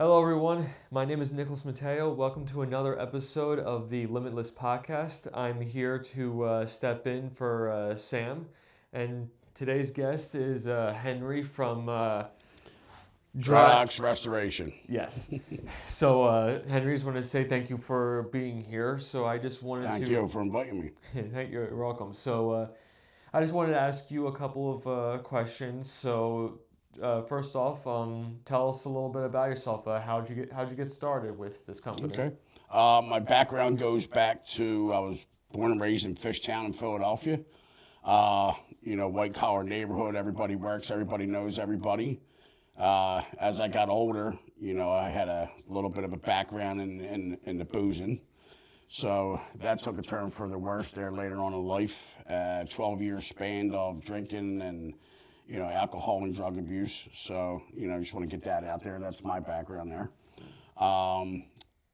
Hello, everyone. My name is Nicolas Matteo. Welcome to another episode of the Limitless podcast. I'm here to step in for Sam, and today's guest is Henry from Drydox Restoration. Yes. So Henry's want to say thank you for being here. So I just wanted Thank you for inviting me. You're welcome. So I just wanted to ask you a couple of questions. So first off, tell us a little bit about yourself. How'd you get started with this company? Okay. My background goes back to I was born and raised in Fishtown in Philadelphia. White collar neighborhood. Everybody works. Everybody knows everybody. As I got older, I had a little bit of a background in the boozing. So that took a turn for the worse there later on in life. 12 years span of drinking and, alcohol and drug abuse. So, I just want to get that out there. That's my background there.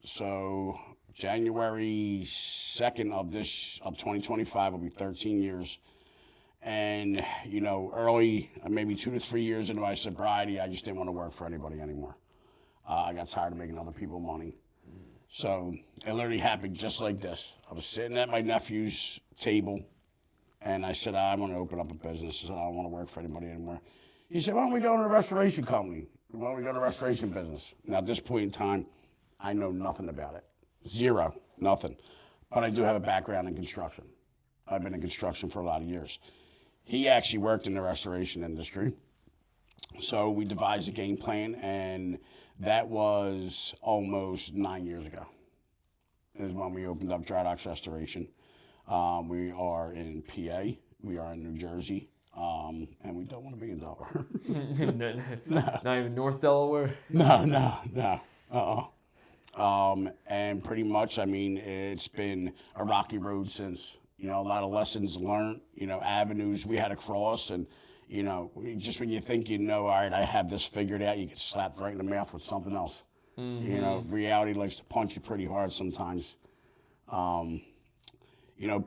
So January 2nd of 2025 will be 13 years. And, early, maybe 2 to 3 years into my sobriety, I just didn't want to work for anybody anymore. I got tired of making other people money. So it literally happened just like this. I was sitting at my nephew's table, and I said, I want to open up a business. I said, I don't want to work for anybody anymore. He said, why don't we go into a restoration company? Why don't we go to a restoration business? Now, at this point in time, I know nothing about it. Zero, nothing. But I do have a background in construction. I've been in construction for a lot of years. He actually worked in the restoration industry. So we devised a game plan, and that was almost 9 years ago. Is when we opened up Drydox Restoration. We are in PA, we are in New Jersey, and we don't want to be in Delaware. No. Not even North Delaware? No. And pretty much, it's been a rocky road since. A lot of lessons learned, avenues we had to cross, and just when you think all right, I have this figured out, you get slapped right in the mouth with something else. Mm-hmm. Reality likes to punch you pretty hard sometimes.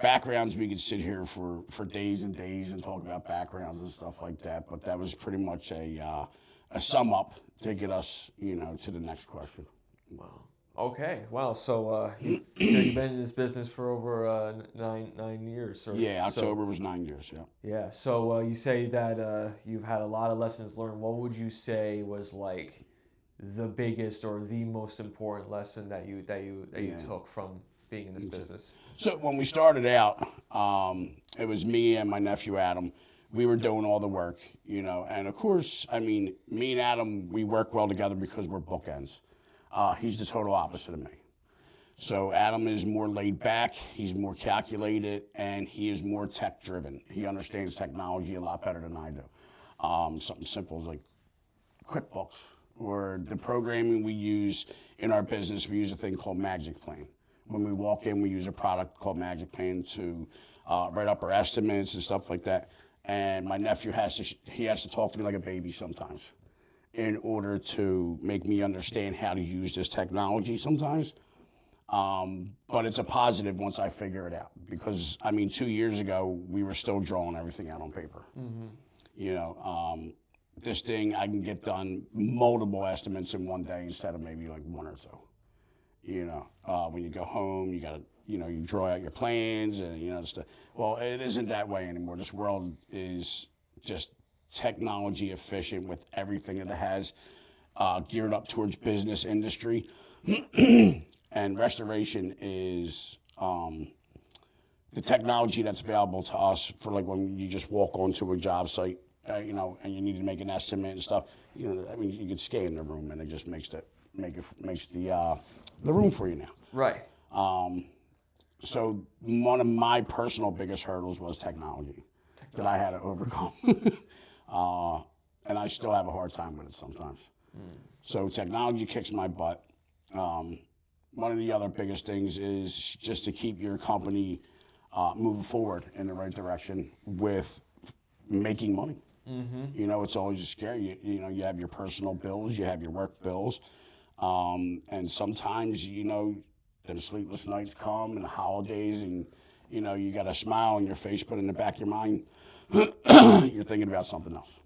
Backgrounds, we could sit here for days and days and talk about backgrounds and stuff like that, but that was pretty much a sum up to get us, to the next question. Wow. Okay. Wow. So you said you've been in this business for over 9 years. Yeah, October was 9 years. Yeah. Yeah. So you say that you've had a lot of lessons learned. What would you say was like the biggest or the most important lesson that you took from being in this business? So when we started out, it was me and my nephew Adam. We were doing all the work, and of course, me and Adam, we work well together because we're bookends. He's the total opposite of me. So Adam is more laid back, he's more calculated, and he is more tech driven. He understands technology a lot better than I do. Something simple as like QuickBooks, or the programming we use in our business, we use a thing called Magic Plan. When we walk in, we use a product called Magic Plan to write up our estimates and stuff like that. And my nephew has to talk to me like a baby sometimes, in order to make me understand how to use this technology sometimes. But it's a positive once I figure it out. Because, 2 years ago, we were still drawing everything out on paper. Mm-hmm. This thing, I can get done multiple estimates in one day instead of maybe like one or two. When you go home, you got to, you draw out your plans and, stuff. Well, it isn't that way anymore. This world is just technology efficient with everything that it has, geared up towards business industry. And restoration is the technology that's available to us for like when you just walk onto a job site, and you need to make an estimate and stuff. You can scan the room and it just makes the room for you now. Right. So one of my personal biggest hurdles was technology that I had to overcome. And I still have a hard time with it sometimes. So technology kicks my butt. One of the other biggest things is just to keep your company moving forward in the right direction with making money. Mm-hmm. It's always scary. You have your personal bills, you have your work bills, and sometimes, the sleepless nights come and the holidays, and you got a smile on your face, but in the back of your mind, you're thinking about something else.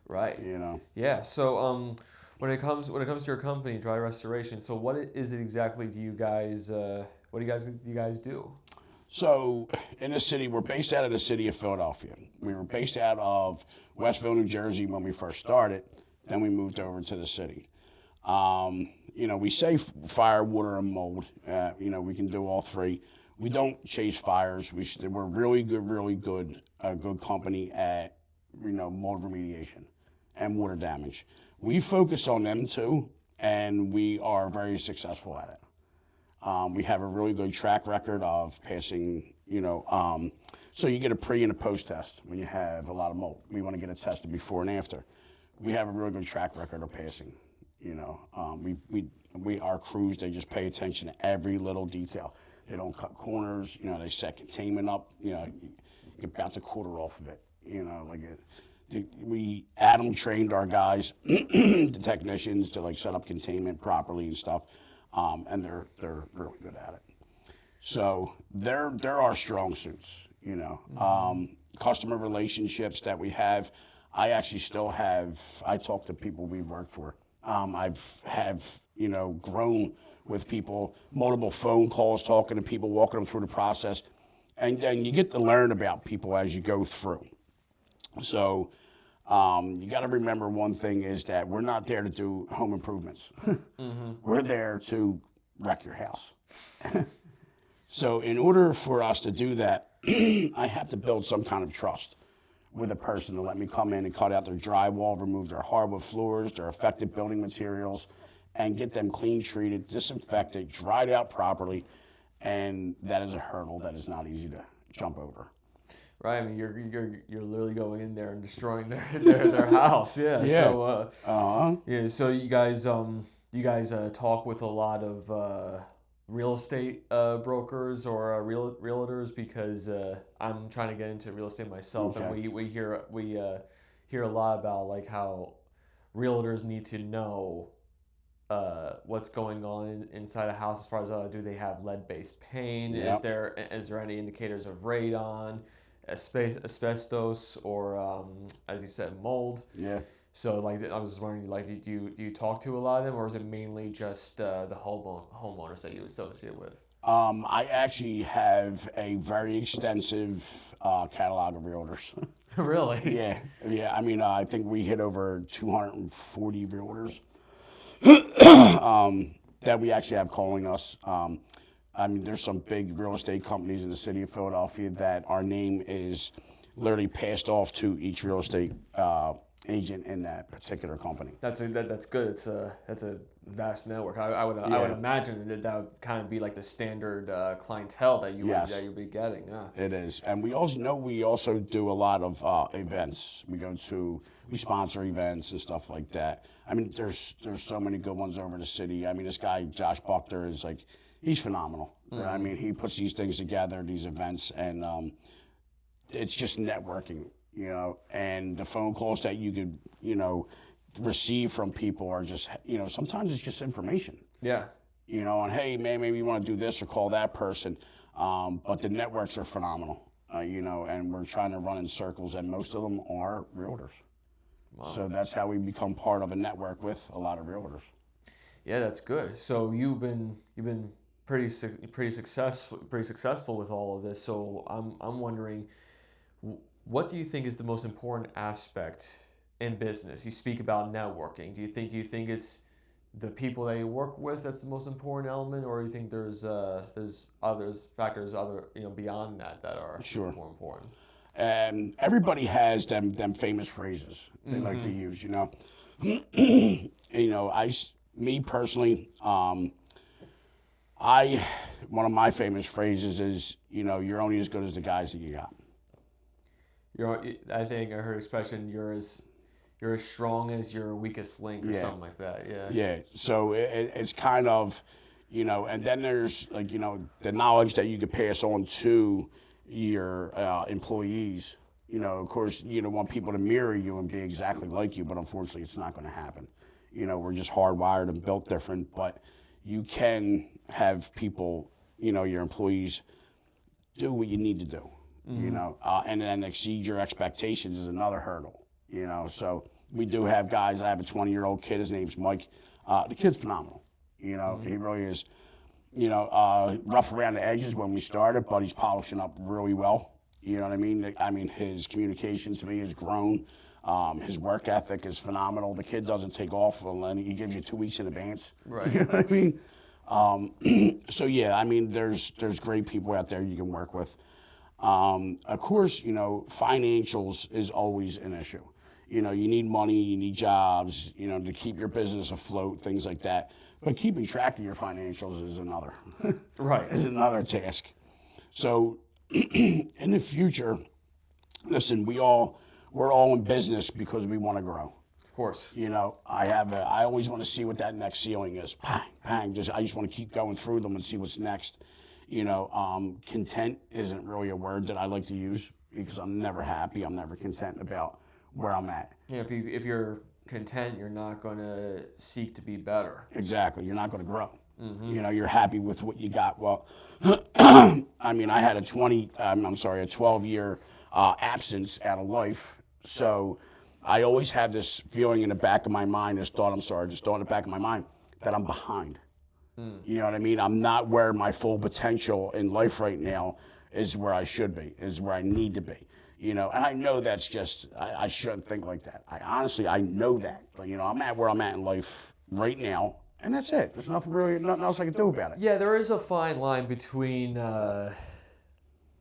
Right. You know. Yeah. So when it comes to your company, Dry Restoration, so what is it exactly do you guys what do you guys do? So in the city, we're based out of the city of Philadelphia. We were based out of Westville, New Jersey when we first started. Then we moved over to the city. We say fire, water, and mold. We can do all three. We don't chase fires. We're really good, a good company at, mold remediation and water damage. We focus on them too, and we are very successful at it. We have a really good track record of passing, so you get a pre and a post test when you have a lot of mold. We want to get it tested before and after. We have a really good track record of passing. Our crews, they just pay attention to every little detail. They don't cut corners. They set containment up. You bounce a quarter off of it. Adam trained our guys, the technicians, to set up containment properly and stuff, and they're really good at it. So they're our strong suits. Customer relationships that we have. I actually still have. I talk to people we've worked for. I've grown with people, multiple phone calls, talking to people, walking them through the process, and you get to learn about people as you go through. So you got to remember one thing is that we're not there to do home improvements. We're there to wreck your house. So in order for us to do that, I have to build some kind of trust with a person to let me come in and cut out their drywall, remove their hardwood floors, their affected building materials, and get them clean treated, disinfected, dried out properly. And that is a hurdle that is not easy to jump over. Right, I mean, you're literally going in there and destroying their house. Yeah. Yeah. So you guys talk with a lot of real estate brokers or realtors, because I'm trying to get into real estate myself, Okay. and we hear a lot about how realtors need to know what's going on inside a house as far as do they have lead-based paint? Yep. Is there any indicators of radon, asbestos, or as you said, mold? Yeah. So I was just wondering, do you talk to a lot of them, or is it mainly just the homeowners that you associate with? I actually have a very extensive catalog of realtors. Really? Yeah. I mean, I think we hit over 240 realtors that we actually have calling us. There's some big real estate companies in the city of Philadelphia that our name is literally passed off to each real estate agent in that particular company. That's good. That's a vast network. I would imagine that would kind of be like the standard clientele that you'd be getting. Yeah. It is, and we also do a lot of events. We sponsor events and stuff like that. I mean, there's so many good ones over the city. I mean, this guy Josh Buckner is he's phenomenal. Mm-hmm. I mean, he puts these things together, these events, and it's just networking. And the phone calls that you could, receive from people are just, sometimes it's just information. Yeah. And hey, man, maybe you want to do this or call that person. But the networks are phenomenal, and we're trying to run in circles, and most of them are realtors. Wow. So that's how we become part of a network with a lot of realtors. Yeah, that's good. So you've been pretty successful with all of this. So I'm wondering, what do you think is the most important aspect in business? You speak about networking. Do you think it's the people that you work with that's the most important element, or do you think there's factors beyond that are sure. more important? Everybody has them famous phrases they like to use. Me personally, one of my famous phrases is, you're only as good as the guys that you got. I think I heard an expression, you're as strong as your weakest link, or something like that. Yeah. Yeah. So it's kind of, and then there's the knowledge that you could pass on to your employees. Of course, you don't want people to mirror you and be exactly like you, but unfortunately, it's not going to happen. We're just hardwired and built different, but you can have people, your employees, do what you need to do. And then exceed your expectations is another hurdle. So we do have guys. I have a 20-year-old kid. His name's Mike. The kid's phenomenal. You know, he really is. You know, rough around the edges when we started, but he's polishing up really well. You know what I mean? I mean, his communication to me has grown. His work ethic is phenomenal. The kid doesn't take off, and he gives you 2 weeks in advance. Right. You know what I mean? So yeah, I mean, there's great people out there you can work with. Of course, you know, financials is always an issue. You know, you need money, you need jobs, you know, to keep your business afloat, things like that. But keeping track of your financials is another, Right. is another task. So in the future, listen, we're all in business because we want to grow. Of course. You know, I always want to see what that next ceiling is. Bang, bang. I just want to keep going through them and see what's next. You know, content isn't really a word that I like to use because I'm never happy. I'm never content about where I'm at. Yeah, if you're content, you're not going to seek to be better. Exactly. You're not going to grow. You know, you're happy with what you got. Well, I mean, I had a 12-year absence out of life. So I always have this feeling in the back of my mind, this thought in the back of my mind, that I'm behind. You know what I mean? I'm not where my full potential in life right now is where I should be, is where I need to be. You know, and I know that's just, I shouldn't think like that. I know that. But, you know, I'm at where I'm at in life right now, and that's it. There's nothing else I can do about it. Yeah, there is a fine line between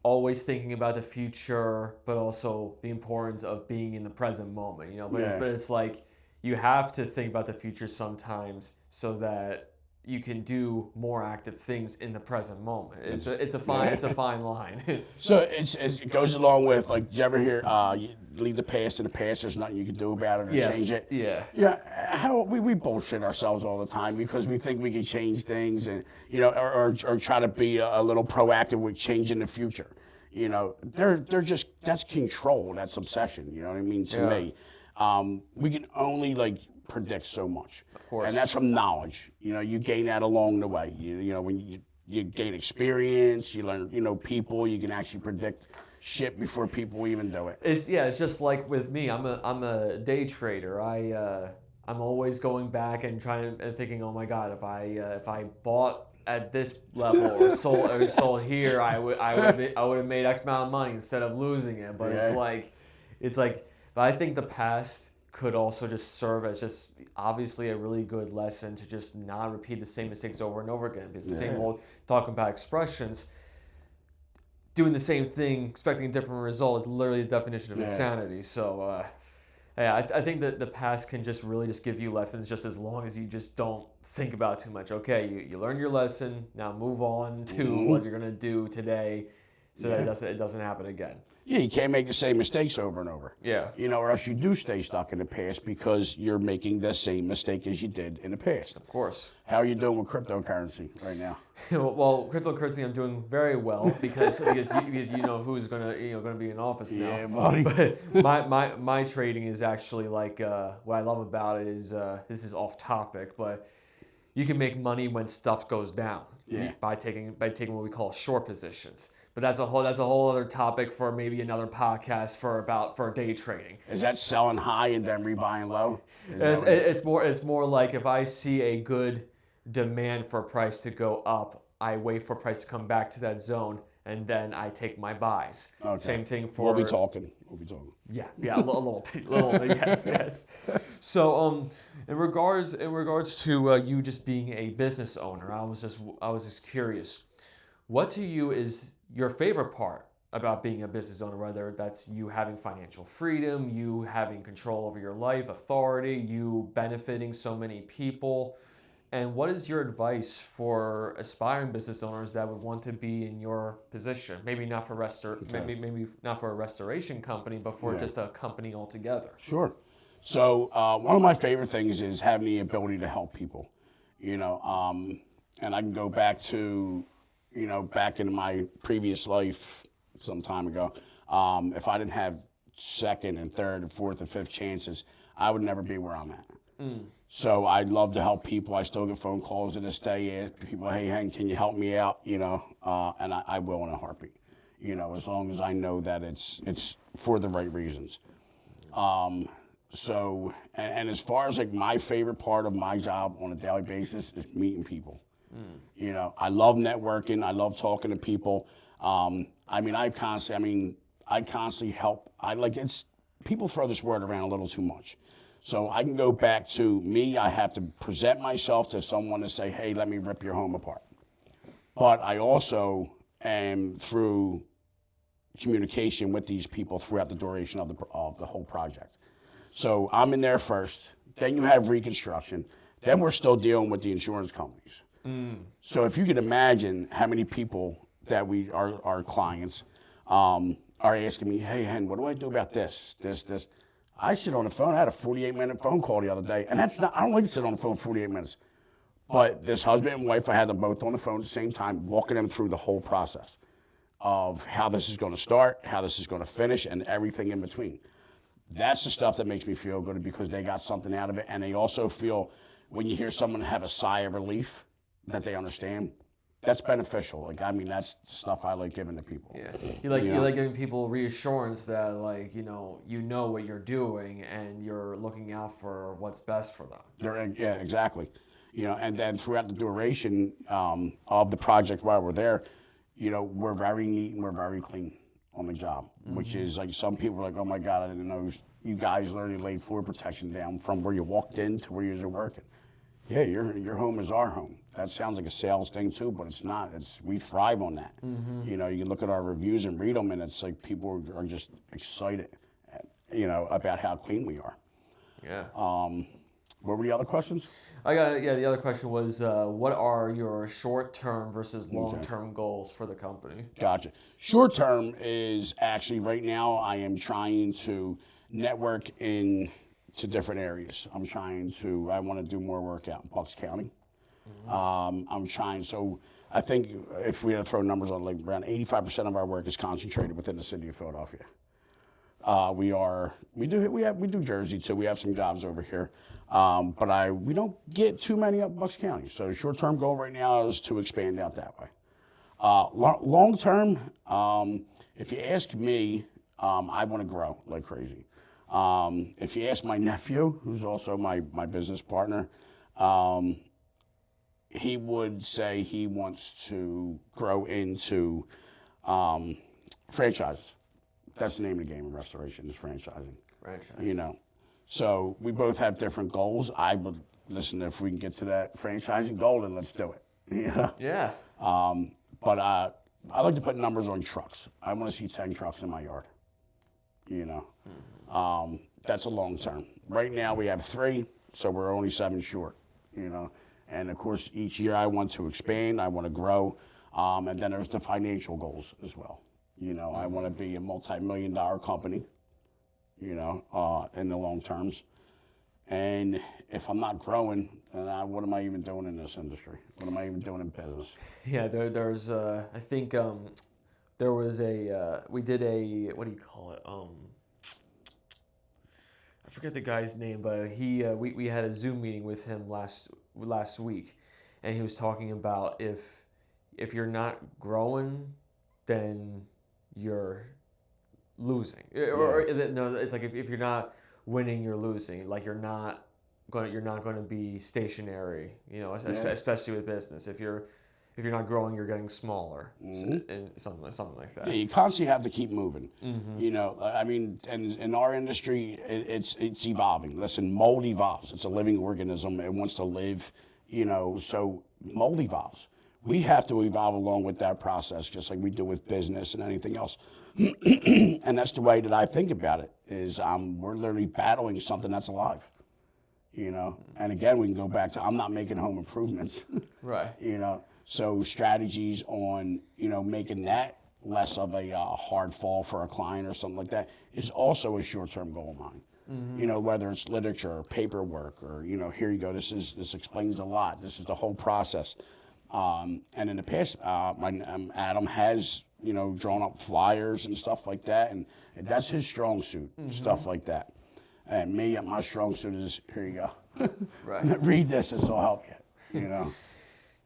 always thinking about the future, but also the importance of being in the present moment. You know, but it's like you have to think about the future sometimes so that you can do more active things in the present moment. It's a fine line. So it goes along with, like, did you ever hear you leave the past in the past, there's nothing you can do about it or change it? Yeah. Yeah. How we bullshit ourselves all the time because we think we can change things, and you know, or try to be a little proactive with changing the future. You know, they're just, that's control, that's obsession. You know what I mean? To me, we can only predict so much. Of course. And that's from knowledge. You know, you gain that along the way. You know, when you gain experience, you learn, you know, people, you can actually predict shit before people even do it. It's just like with me. I'm a day trader. I'm always going back and trying and thinking, oh my God, if I bought at this level or sold here, I would have made X amount of money instead of losing it. But it's like, but I think the past could also just serve as just obviously a really good lesson to just not repeat the same mistakes over and over again. Because the same old talking about expressions, doing the same thing, expecting a different result is literally the definition of insanity. So, I think that the past can just really just give you lessons just as long as you just don't think about it too much. Okay, you learned your lesson, now move on to what you're going to do today so that it doesn't happen again. Yeah, you can't make the same mistakes over and over. Yeah. You know, or else you do stay stuck in the past because you're making the same mistake as you did in the past. Of course. How are you doing with cryptocurrency right now? Well, cryptocurrency, I'm doing very well because you know who's gonna be in office now. Yeah, buddy. But my trading is actually what I love about it is this is off topic, but you can make money when stuff goes down by taking what we call short positions. But that's a whole other topic for maybe another podcast for day trading. Is that selling high and then rebuying low? It's more like if I see a good demand for a price to go up, I wait for price to come back to that zone, and then I take my buys. Okay. Same thing for. We'll be talking. Yeah, a little bit, yes. So, in regards to you just being a business owner, I was just curious, what to you is your favorite part about being a business owner, whether that's you having financial freedom, you having control over your life, authority, you benefiting so many people, and what is your advice for aspiring business owners that would want to be in your position? Maybe not for maybe not for a restoration company, but for just a company altogether. Sure. So one of my favorite things is having the ability to help people. You know, and I can go back to, you know, back in my previous life some time ago. If I didn't have second and third and fourth and fifth chances, I would never be where I'm at. So I love to help people. I still get phone calls to this day. People, hey, Hank, can you help me out? You know, and I will in a heartbeat. You know, as long as I know that it's for the right reasons. So, and as far as like my favorite part of my job on a daily basis is meeting people. You know, I love networking. I love talking to people. I mean, I constantly help. People throw this word around a little too much. So I can go back to me. I have to present myself to someone to say, hey, let me rip your home apart. But I also am through communication with these people throughout the duration of the whole project. So I'm in there first. Then you have reconstruction. Then we're still dealing with the insurance companies. So if you can imagine how many people that our clients, are asking me, hey, Hen, what do I do about this? I sit on the phone. I had a 48-minute phone call the other day. And I don't like to sit on the phone 48 minutes. But this husband and wife, I had them both on the phone at the same time, walking them through the whole process of how this is going to start, how this is going to finish, and everything in between. That's the stuff that makes me feel good because they got something out of it. And they also feel when you hear someone have a sigh of relief that they understand, that's beneficial. Like, I mean, that's stuff I like giving to people. Yeah, you like giving people reassurance that, like, you know what you're doing and you're looking out for what's best for them. Yeah, exactly. You know, and then throughout the duration of the project while we're there, you know, we're very neat and we're very clean on the job, which is like some people are like, oh my God, I didn't know you guys literally laid floor protection down from where you walked in to where you're working. Yeah, your home is our home. That sounds like a sales thing too, but it's not. We thrive on that. You know, you can look at our reviews and read them, and it's like people are just excited, you know, about how clean we are. Yeah. What were the other questions? The other question was, what are your short-term versus long-term goals for the company? Gotcha. Short-term is actually right now I am trying to network into different areas. I want to do more work out in Bucks County. So I think if we had to throw numbers on, like around 85% of our work is concentrated within the city of Philadelphia. We do Jersey too. We have some jobs over here. But we don't get too many up in Bucks County. So the short-term goal right now is to expand out that way. Long-term, if you ask me, I want to grow like crazy. If you ask my nephew, who's also my business partner, he would say he wants to grow into franchise. That's the name of the game in restoration, is franchising. You know. So we both have different goals. I would listen, if we can get to that franchising goal, then let's do it. You know? Yeah. But I like to put numbers on trucks. I want to see 10 trucks in my yard. You know, that's a long term. Right now we have 3, so we're only 7 short. You know, and of course each year I want to expand. I want to grow, and then there's the financial goals as well. You know, I want to be a multi-million-dollar company. You know, in the long terms. And if I'm not growing, then what am I even doing in this industry? What am I even doing in business? Yeah, there's I think there was we did what do you call it? I forget the guy's name, but we had a Zoom meeting with him last week, and he was talking about if you're not growing, then you're losing, or no, it's like if you're not winning, you're losing. Like you're not going to be stationary, you know, especially with business. If you're not growing, you're getting smaller, and something like that. Yeah, you constantly have to keep moving. You know, I mean, and in our industry, it's evolving. Listen, mold evolves. It's a living organism. It wants to live. You know, so mold evolves. We have to evolve along with that process, just like we do with business and anything else. And that's the way that I think about it, is we're literally battling something that's alive, you know? And again, we can go back to, I'm not making home improvements. Right. You know, so strategies on, you know, making that less of a hard fall for a client or something like that is also a short-term goal of mine. You know, whether it's literature or paperwork or, you know, here you go, this explains a lot. This is the whole process. And in the past, Adam has, you know, drawn up flyers and stuff like that, and that's his strong suit, stuff like that. And me, my strong suit is, here you go. Right. Read this will help you, you know.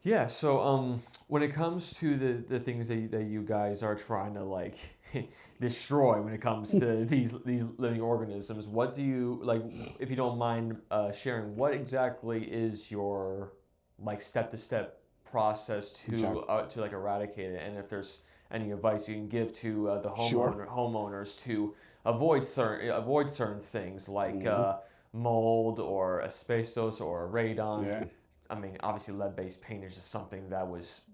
Yeah, so when it comes to the things that you guys are trying to like destroy when it comes to these living organisms, what do you like? If you don't mind sharing, what exactly is your like step to step process Okay. to like eradicate it, and if there's any advice you can give to the Sure. homeowners to avoid certain things like Hmm. mold or asbestos or radon. Yeah. I mean, obviously, lead-based paint is just something that was,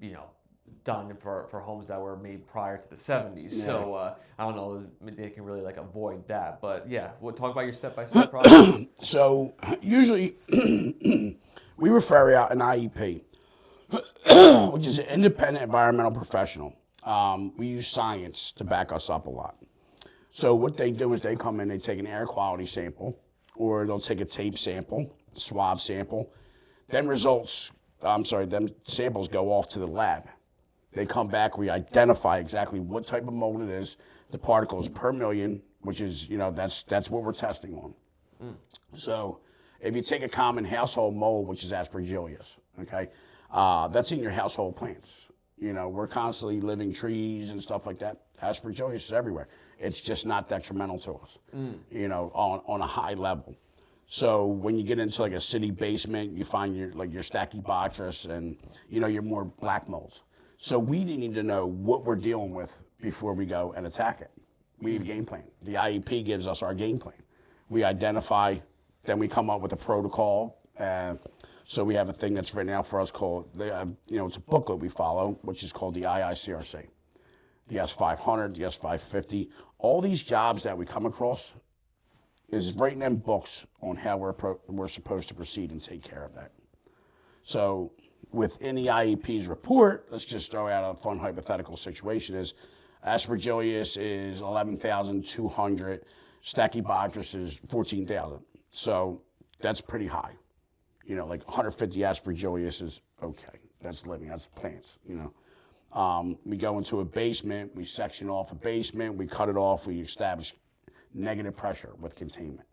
done for homes that were made prior to the 70s. Yeah. So I don't know, they can really like avoid that. But yeah, we'll talk about your step-by-step process. So usually we refer out an IEP, which is an independent environmental professional. We use science to back us up a lot. So what they do is they come in, they take an air quality sample, or they'll take a tape sample, swab sample. Them samples go off to the lab. They come back, we identify exactly what type of mold it is, the particles per million, which is, that's what we're testing on. So if you take a common household mold, which is aspergillus, okay, that's in your household plants. We're constantly living trees and stuff like that. Aspergillus is everywhere. It's just not detrimental to us, on a high level. So when you get into like a city basement, you find your Stachybotrys and, your more black molds. So we need to know what we're dealing with before we go and attack it. We need a game plan. The IEP gives us our game plan. We identify, then we come up with a protocol. So we have a thing that's written out for us called, it's a booklet we follow, which is called the IICRC. The S500, the S550, all these jobs that we come across is writing in books on how we're supposed to proceed and take care of that. So within the IEP's report, let's just throw out a fun hypothetical situation is aspergillus is 11,200, Stachybotrys is 14,000. So that's pretty high. Like 150 aspergillus is okay. That's living, that's plants, We go into a basement, we section off a basement, we cut it off, we establish negative pressure with containment.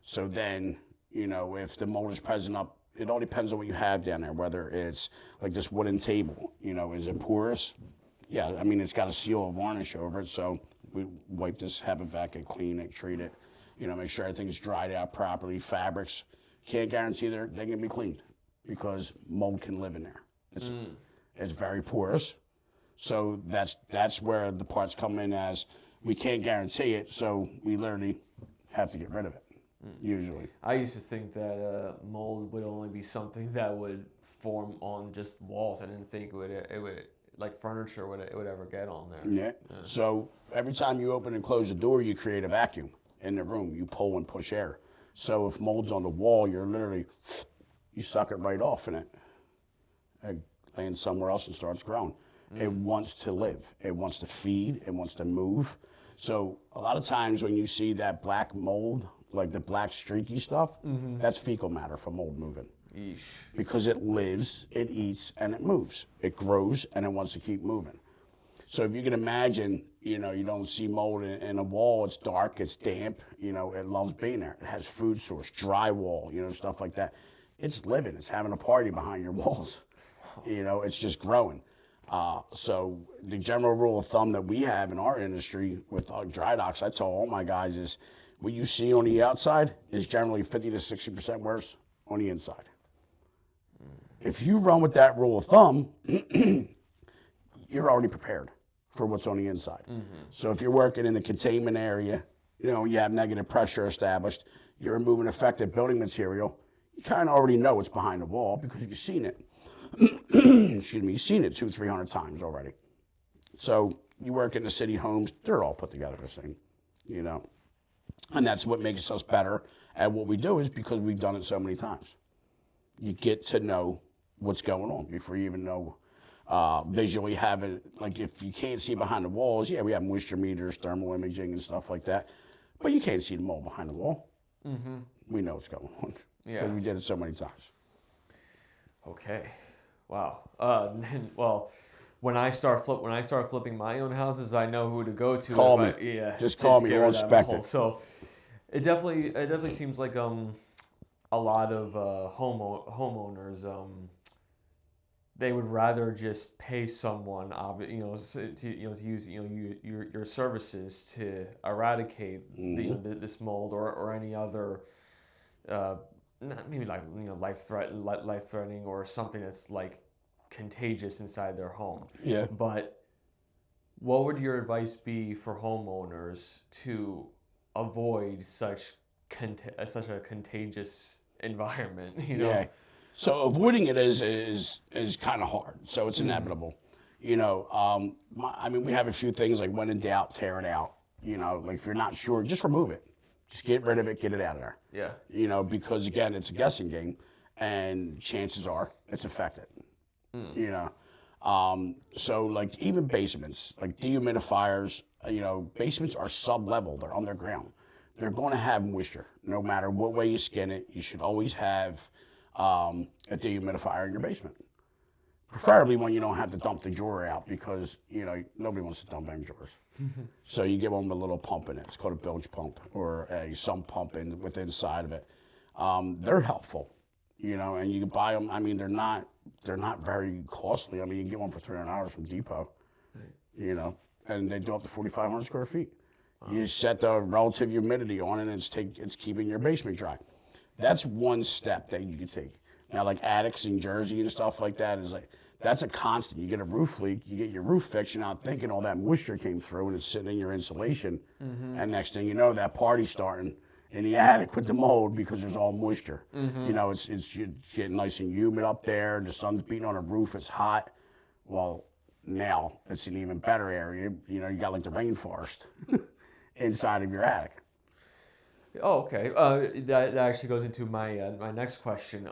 So then, if the mold is present up, it all depends on what you have down there, whether it's like this wooden table, is it porous? Yeah, I mean, it's got a seal of varnish over it, so we wipe this, have it back and clean it, treat it, make sure everything's dried out properly. Fabrics, can't guarantee they can be cleaned because mold can live in there. It's very porous. So that's where the parts come in as we can't guarantee it, so we literally have to get rid of it, usually. I used to think that mold would only be something that would form on just walls. I didn't think it would like furniture it would ever get on there. Yeah. So every time you open and close the door, you create a vacuum in the room. You pull and push air. So if mold's on the wall, you suck it right off and it lands somewhere else and starts growing. It wants to live. It wants to feed. It wants to move. So a lot of times when you see that black mold, like the black streaky stuff, that's fecal matter from mold moving. Yeesh. Because it lives, it eats, and it moves. It grows, and it wants to keep moving. So if you can imagine, you don't see mold in a wall. It's dark, it's damp, it loves being there. It has food source, drywall, stuff like that. It's living. It's having a party behind your walls. It's just growing. So the general rule of thumb that we have in our industry with dry docks, I tell all my guys is what you see on the outside is generally 50 to 60% worse on the inside. If you run with that rule of thumb, you're already prepared for what's on the inside. So if you're working in a containment area, you have negative pressure established, you're removing affected building material, you kind of already know what's behind the wall because you've seen it. Excuse me, you've seen it 200-300 times already. So you work in the city homes, they're all put together the same, And that's what makes us better at what we do is because we've done it so many times. You get to know what's going on before you even know visually have it. Like if you can't see behind the walls, we have moisture meters, thermal imaging and stuff like that. But you can't see the mold behind the wall. We know what's going on because we did it so many times. Okay. Wow. Well, when I start flipping my own houses, I know who to go to. Call me. Just call me. We'll inspect it. So it definitely seems like a lot of homeowners they would rather just pay someone, to use your services to eradicate this mold or any other, maybe like life threatening or something that's like contagious inside their home. Yeah. But what would your advice be for homeowners to avoid such a contagious environment? Yeah. So avoiding it is kind of hard. So it's inevitable. I mean, we have a few things like when in doubt, tear it out. Like if you're not sure, just remove it. Just get rid of it, get it out of there. Yeah. Because again, it's a guessing game, and chances are it's affected. So like even basements, like dehumidifiers, basements are sub-level. They're underground. They're going to have moisture. No matter what way you skin it, you should always have a dehumidifier in your basement. Preferably when you don't have to dump the drawer out because, nobody wants to dump empty drawers. So you get one with a little pump in it. It's called a bilge pump or a sump pump within inside of it. They're helpful, and you can buy them. I mean, they're not very costly. I mean, you can get one for $300 from Depot, and they do up to 4,500 square feet. You set the relative humidity on it, and it's keeping your basement dry. That's one step that you can take. Now, like attics in Jersey and stuff like that that's a constant. You get a roof leak, you get your roof fixed, you're not thinking all that moisture came through and it's sitting in your insulation. And next thing you know, that party's starting in the attic with the mold because there's all moisture. It's getting nice and humid up there. The sun's beating on the roof. It's hot. Well, now it's an even better area. You got like the rainforest inside of your attic. Oh, okay. That actually goes into my my next question.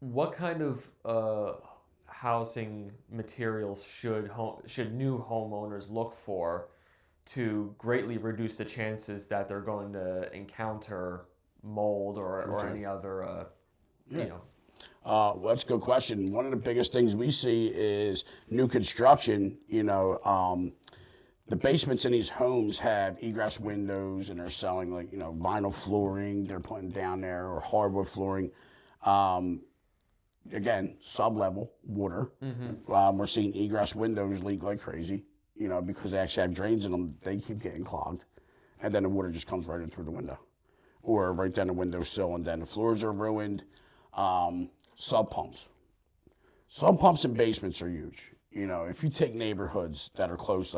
What kind of housing materials should new homeowners look for to greatly reduce the chances that they're going to encounter mold or any other, Well, that's a good question. One of the biggest things we see is new construction. The basements in these homes have egress windows, and they're selling like vinyl flooring they're putting down there or hardwood flooring. Again, sub-level water. We're seeing egress windows leak like crazy, because they actually have drains in them. They keep getting clogged, and then the water just comes right in through the window, or right down the windowsill, and then the floors are ruined. Sub pumps in basements are huge. If you take neighborhoods that are close,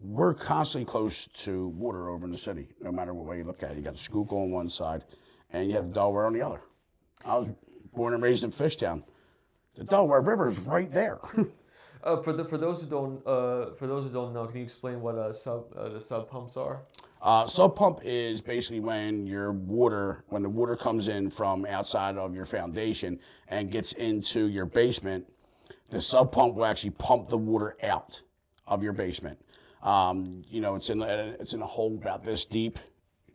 we're constantly close to water over in the city, no matter what way you look at it. You got the Schuylkill on one side, and you have the Delaware on the other. I was born and raised in Fishtown. The Delaware River is right there. For those who don't know, can you explain what the sub pumps are? Sub pump is basically when the water comes in from outside of your foundation and gets into your basement. The sub pump will actually pump the water out of your basement. It's in a hole about this deep.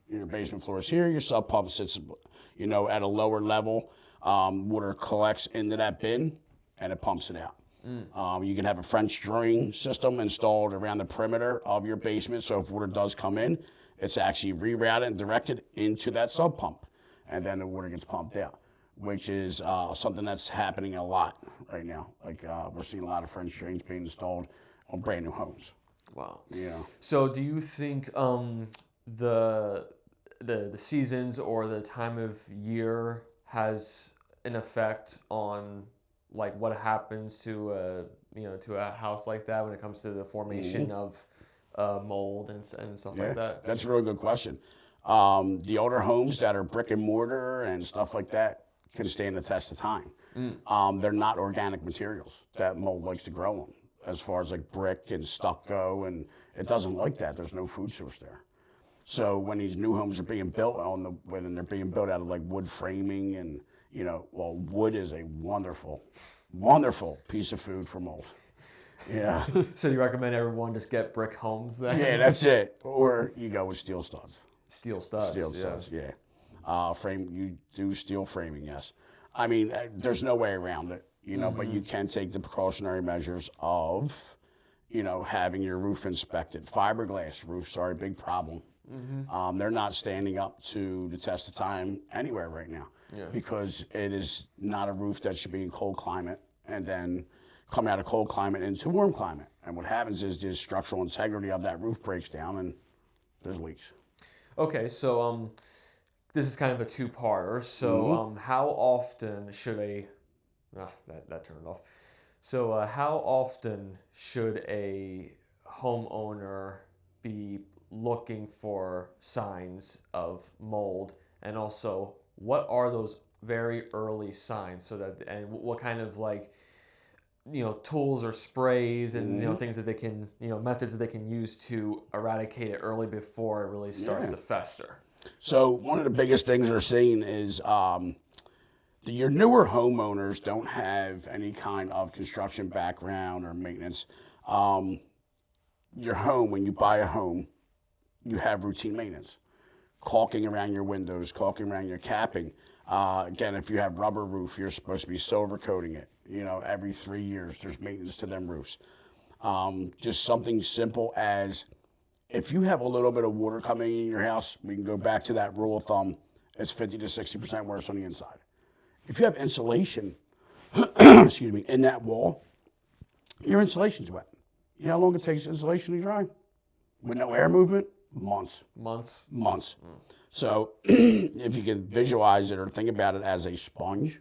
Your basement floor is here. Your sub pump sits, at a lower level. Water collects into that bin, and it pumps it out. You can have a French drain system installed around the perimeter of your basement, so if water does come in, it's actually rerouted and directed into that sub pump, and then the water gets pumped out, which is something that's happening a lot right now. We're seeing a lot of French drains being installed on brand new homes. Wow. Yeah. So do you think the seasons or the time of year has an effect on like what happens to a house like that when it comes to the formation of mold and stuff like that? That's a really good question. The older homes that are brick and mortar and stuff like that can stand the test of time. They're not organic materials that mold likes to grow on, as far as like brick and stucco, and it doesn't like that. There's no food source there. So when these new homes are being built when they're being built out of like wood framing and wood is a wonderful, wonderful piece of food for mold. Yeah. So you recommend everyone just get brick homes then? Yeah, that's it. Or you go with steel studs. Steel studs. Yeah. You do steel framing, yes. I mean, there's no way around it, but you can take the precautionary measures of, having your roof inspected. Fiberglass roofs are a big problem. They're not standing up to the test of time anywhere right now because it is not a roof that should be in cold climate. and then come out of cold climate into warm climate. And what happens is the structural integrity of that roof breaks down and there's leaks. Okay, so this is kind of a two-parter. So how often should that turned off. So how often should a homeowner be looking for signs of mold, and also what are those very early signs, so that, and what kind of tools or sprays and things that they can, methods that they can use to eradicate it early before it really starts to fester? So one of the biggest things we're seeing is your newer homeowners don't have any kind of construction background or maintenance. Your home, when you buy a home, you have routine maintenance. Caulking around your windows, caulking around your capping. Again, if you have rubber roof, you're supposed to be silver coating it. Every 3 years, there's maintenance to them roofs. Just something simple as, if you have a little bit of water coming in your house, we can go back to that rule of thumb, it's 50 to 60% worse on the inside. If you have insulation, excuse me, in that wall, your insulation's wet. You know how long it takes insulation to dry? With no air movement? Months. Months. So if you can visualize it or think about it as a sponge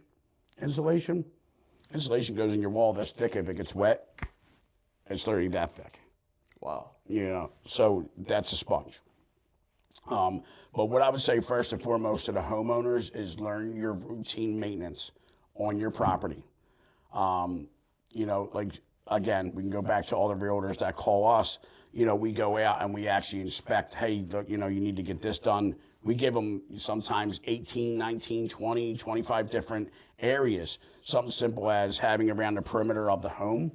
insulation goes in your wall this thick. If it gets wet, it's literally that thick. Wow. So that's a sponge. But what I would say first and foremost to the homeowners is learn your routine maintenance on your property. Again, we can go back to all the realtors that call us. We go out and we actually inspect, hey, you need to get this done. We give them sometimes 18, 19, 20, 25 different areas. Something simple as having around the perimeter of the home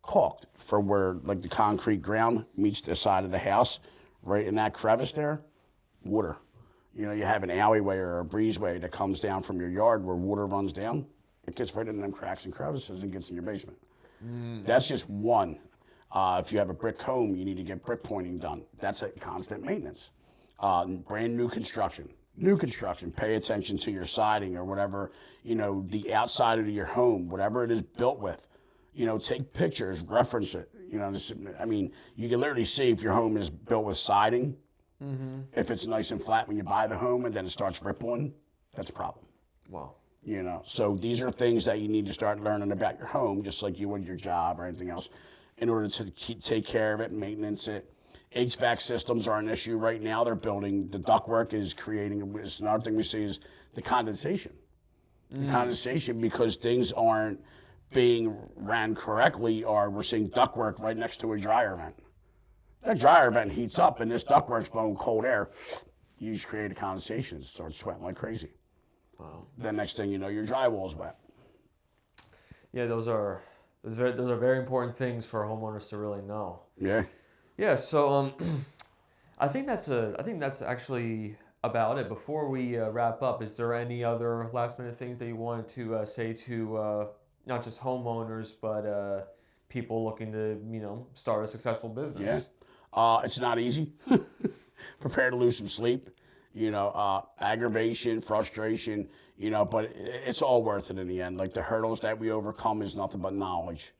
caulked for where the concrete ground meets the side of the house, right in that crevice there, water. You have an alleyway or a breezeway that comes down from your yard where water runs down. It gets right into them cracks and crevices and gets in your basement. That's just one. If you have a brick home, you need to get brick pointing done. That's a constant maintenance. Brand new construction, pay attention to your siding or whatever, the outside of your home, whatever it is built with, take pictures, reference it. You can literally see if your home is built with siding. If it's nice and flat when you buy the home and then it starts rippling, that's a problem. Wow. So these are things that you need to start learning about your home, just like you would your job or anything else, in order to take care of it, maintenance it. HVAC systems are an issue right now. They're building, the ductwork is creating, it's another thing we see is the condensation. The condensation, because things aren't being ran correctly, or we're seeing ductwork right next to a dryer vent. That dryer vent heats up and this ductwork's blowing cold air. You just create a condensation, it starts sweating like crazy. Wow. Then next thing you know, your drywall's wet. Yeah, those are very important things for homeowners to really know. Yeah. Yeah. So I think that's actually about it. Before we wrap up, is there any other last minute things that you wanted to say to not just homeowners but people looking to start a successful business? Yeah. It's not easy. Prepare to lose some sleep. Aggravation, frustration, but it's all worth it in the end. The hurdles that we overcome is nothing but knowledge.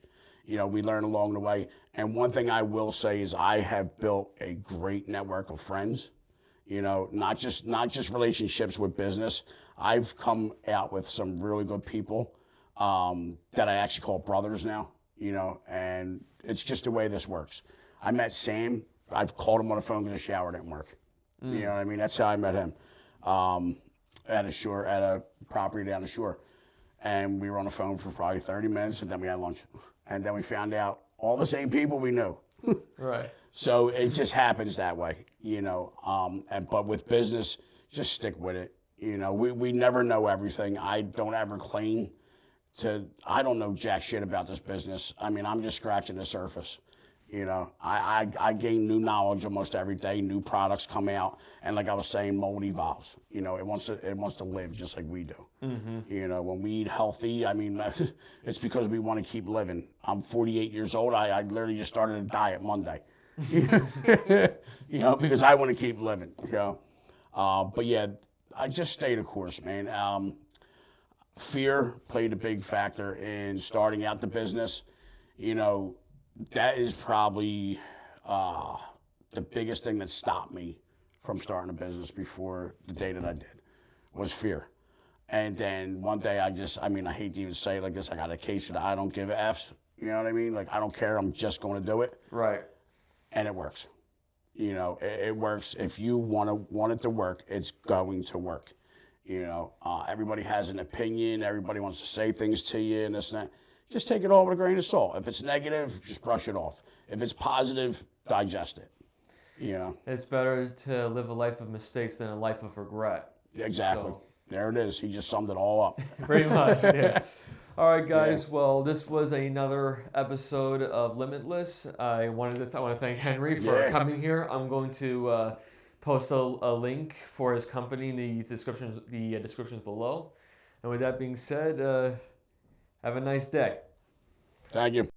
We learn along the way. And one thing I will say is I have built a great network of friends, not just relationships with business. I've come out with some really good people that I actually call brothers now, and it's just the way this works. I met Sam. I've called him on the phone because the shower didn't work. You know what I mean? That's how I met him at a property down the shore. And we were on the phone for probably 30 minutes, and then we had lunch. And then we found out all the same people we knew. Right. So it just happens that way, but with business, just stick with it. We never know everything. I don't ever claim I don't know jack shit about this business. I'm just scratching the surface. I gain new knowledge almost every day. New products come out, and like I was saying, mold evolves. It wants to live just like we do. When we eat healthy, it's because we want to keep living. I'm 48 years old. I literally just started a diet Monday. Because I want to keep living. But yeah, I just stay the course, man. fear played a big factor in starting out the business. You know, that is probably the biggest thing that stopped me from starting a business before the day that I did was fear. And then one day I hate to even say it like this, I got a case of the I don't give F's. You know what I mean? Like, I don't care, I'm just going to do it. Right. And it works. You know, it works. If you want it to work, it's going to work. You know, everybody has an opinion. Everybody wants to say things to you and this and that. Just take it all with a grain of salt. If it's negative, just brush it off. If it's positive, digest it. You know? It's better to live a life of mistakes than a life of regret. Exactly. So. There it is. He just summed it all up. Pretty much, yeah. All right, guys. Yeah. Well, this was another episode of Limitless. I want to thank Henry for coming here. I'm going to post a link for his company in the descriptions below. And with that being said, have a nice day. Thank you.